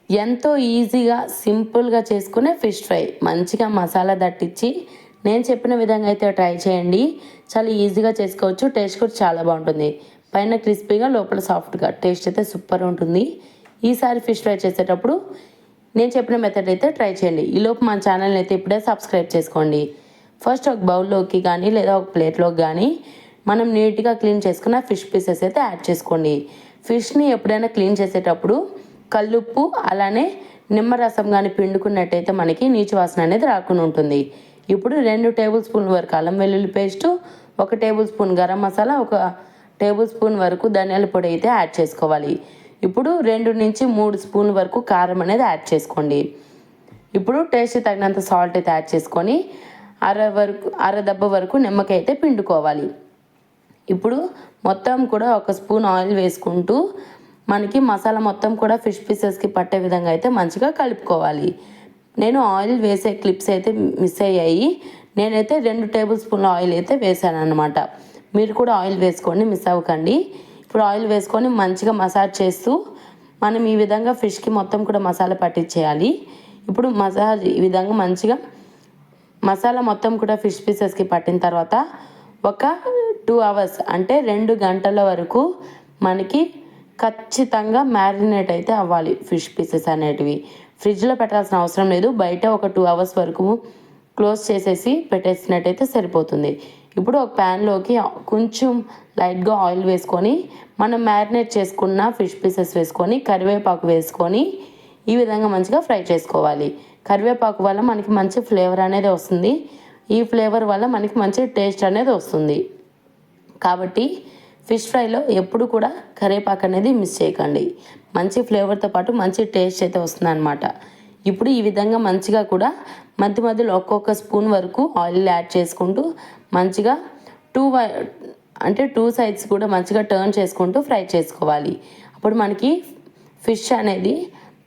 ఎంతో ఈజీగా సింపుల్గా చేసుకునే ఫిష్ ఫ్రై మంచిగా మసాలా దట్టించి నేను చెప్పిన విధంగా అయితే ట్రై చేయండి. చాలా ఈజీగా చేసుకోవచ్చు. టేస్ట్ కూడా చాలా బాగుంటుంది. పైన క్రిస్పీగా లోపల సాఫ్ట్గా టేస్ట్ అయితే సూపర్ ఉంటుంది. ఈసారి ఫిష్ ఫ్రై చేసేటప్పుడు నేను చెప్పిన మెథడ్ అయితే ట్రై చేయండి. ఈలోపు మన ఛానల్ని అయితే ఇప్పుడే సబ్స్క్రైబ్ చేసుకోండి. ఫస్ట్ ఒక బౌల్లోకి కానీ లేదా ఒక ప్లేట్లోకి కానీ మనం నీట్గా క్లీన్ చేసుకున్న ఫిష్ పీసెస్ అయితే యాడ్ చేసుకోండి. ఫిష్ని ఎప్పుడైనా క్లీన్ చేసేటప్పుడు కల్లుప్పు అలానే నిమ్మరసం కానీ పిండుకున్నట్టయితే మనకి నీచు వాసన అనేది రాకుండా ఉంటుంది. ఇప్పుడు 2 టేబుల్ స్పూన్ల వరకు అల్లం వెల్లుల్లి paste, 1 table spoon garam masala, 1 table spoon వరకు ధనియాల పొడి అయితే యాడ్ చేసుకోవాలి. ఇప్పుడు 2 నుంచి 3 స్పూన్ల వరకు కారం అనేది యాడ్ చేసుకోండి. ఇప్పుడు టేస్ట్ తగినంత సాల్ట్ అయితే యాడ్ చేసుకొని అర దెబ్బ వరకు నిమ్మకాయ అయితే పిండుకోవాలి. ఇప్పుడు మొత్తం కూడా 1 స్పూన్ ఆయిల్ వేసుకుంటూ మనకి మసాలా మొత్తం కూడా ఫిష్ పీసెస్కి పట్టే విధంగా అయితే మంచిగా కలుపుకోవాలి. నేను ఆయిల్ వేసే క్లిప్స్ అయితే మిస్ అయ్యాయి. నేనైతే 2 టేబుల్ స్పూన్ల ఆయిల్ అయితే వేసాను అనమాట. మీరు కూడా ఆయిల్ వేసుకోండి, మిస్ అవ్వకండి. ఇప్పుడు ఆయిల్ వేసుకొని మంచిగా మసాజ్ చేస్తూ మనం ఈ విధంగా ఫిష్కి మొత్తం కూడా మసాలా పట్టించేయాలి. ఇప్పుడు మసాజ్ ఈ విధంగా మంచిగా మసాలా మొత్తం కూడా ఫిష్ పీసెస్కి పట్టిన తర్వాత ఒక 2 అవర్స్ అంటే 2 గంటల వరకు మనకి ఖచ్చితంగా మ్యారినేట్ అయితే అవ్వాలి. ఫిష్ పీసెస్ అనేటివి ఫ్రిడ్జ్లో పెట్టాల్సిన అవసరం లేదు. బయట ఒక 2 అవర్స్ వరకు క్లోజ్ చేసేసి పెట్టేసినట్టయితే సరిపోతుంది. ఇప్పుడు ఒక ప్యాన్లోకి కొంచెం లైట్గా ఆయిల్ వేసుకొని మనం మ్యారినేట్ చేసుకున్న ఫిష్ పీసెస్ వేసుకొని కరివేపాకు వేసుకొని ఈ విధంగా మంచిగా ఫ్రై చేసుకోవాలి. కరివేపాకు వల్ల మనకి మంచి ఫ్లేవర్ అనేది వస్తుంది. ఈ ఫ్లేవర్ వల్ల మనకి మంచి టేస్ట్ అనేది వస్తుంది. కాబట్టి ఫిష్ ఫ్రైలో ఎప్పుడు కూడా కరివేపాకు అనేది మిస్ చేయకండి. మంచి ఫ్లేవర్తో పాటు మంచి టేస్ట్ అయితే వస్తుంది అనమాట. ఇప్పుడు ఈ విధంగా మంచిగా కూడా మధ్య మధ్యలో ఒక్కొక్క స్పూన్ వరకు ఆయిల్ యాడ్ చేసుకుంటూ మంచిగా 2 సైడ్స్ కూడా మంచిగా టర్న్ చేసుకుంటూ ఫ్రై చేసుకోవాలి. అప్పుడు మనకి ఫిష్ అనేది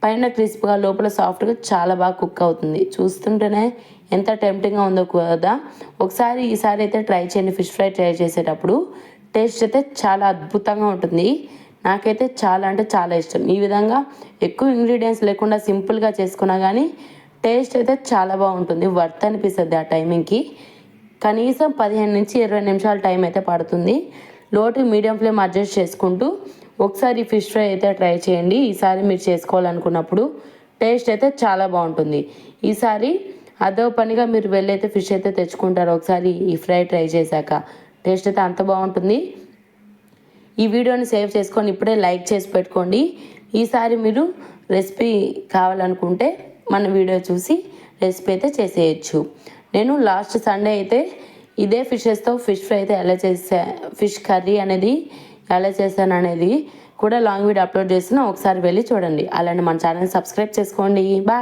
పైన క్రిస్ప్గా లోపల సాఫ్ట్గా చాలా బాగా కుక్ అవుతుంది. చూస్తుంటేనే ఎంత టెంప్టింగ్గా ఉందో కదా. ఈసారి అయితే ట్రై చేయండి. ఫిష్ ఫ్రై ట్రై చేసేటప్పుడు టేస్ట్ అయితే చాలా అద్భుతంగా ఉంటుంది. నాకైతే చాలా అంటే చాలా ఇష్టం. ఈ విధంగా ఎక్కువ ఇంగ్రీడియంట్స్ లేకుండా సింపుల్గా చేసుకున్నా కానీ టేస్ట్ అయితే చాలా బాగుంటుంది. వర్త్ అనిపిస్తుంది ఆ టైమింగ్కి. కనీసం 15 నుంచి 20 నిమిషాల టైం అయితే పడుతుంది. లో టు మీడియం ఫ్లేమ్ అడ్జస్ట్ చేసుకుంటూ ఒకసారి ఫిష్ ఫ్రై అయితే ట్రై చేయండి. ఈసారి మీరు చేసుకోవాలనుకున్నప్పుడు టేస్ట్ అయితే చాలా బాగుంటుంది. ఈసారి అదో పనిగా మీరు వెళ్ళైతే ఫిష్ అయితే తెచ్చుకుంటారు. ఒకసారి ఈ ఫ్రై ట్రై చేశాక టేస్ట్ అయితే అంత బాగుంటుంది. ఈ వీడియోని సేవ్ చేసుకొని ఇప్పుడే లైక్ చేసి పెట్టుకోండి. ఈసారి మీరు రెసిపీ కావాలనుకుంటే మన వీడియో చూసి రెసిపీ అయితే చేసేయచ్చు. నేను లాస్ట్ సండే అయితే ఇదే ఫిషెస్తో ఫిష్ ఫ్రై అయితే ఫిష్ కర్రీ అనేది ఎలా చేశాను అనేది కూడా లాంగ్ వీడియో అప్లోడ్ చేసిన ఒకసారి వెళ్ళి చూడండి. అలానే మన ఛానల్ సబ్స్క్రైబ్ చేసుకోండి. బాయ్.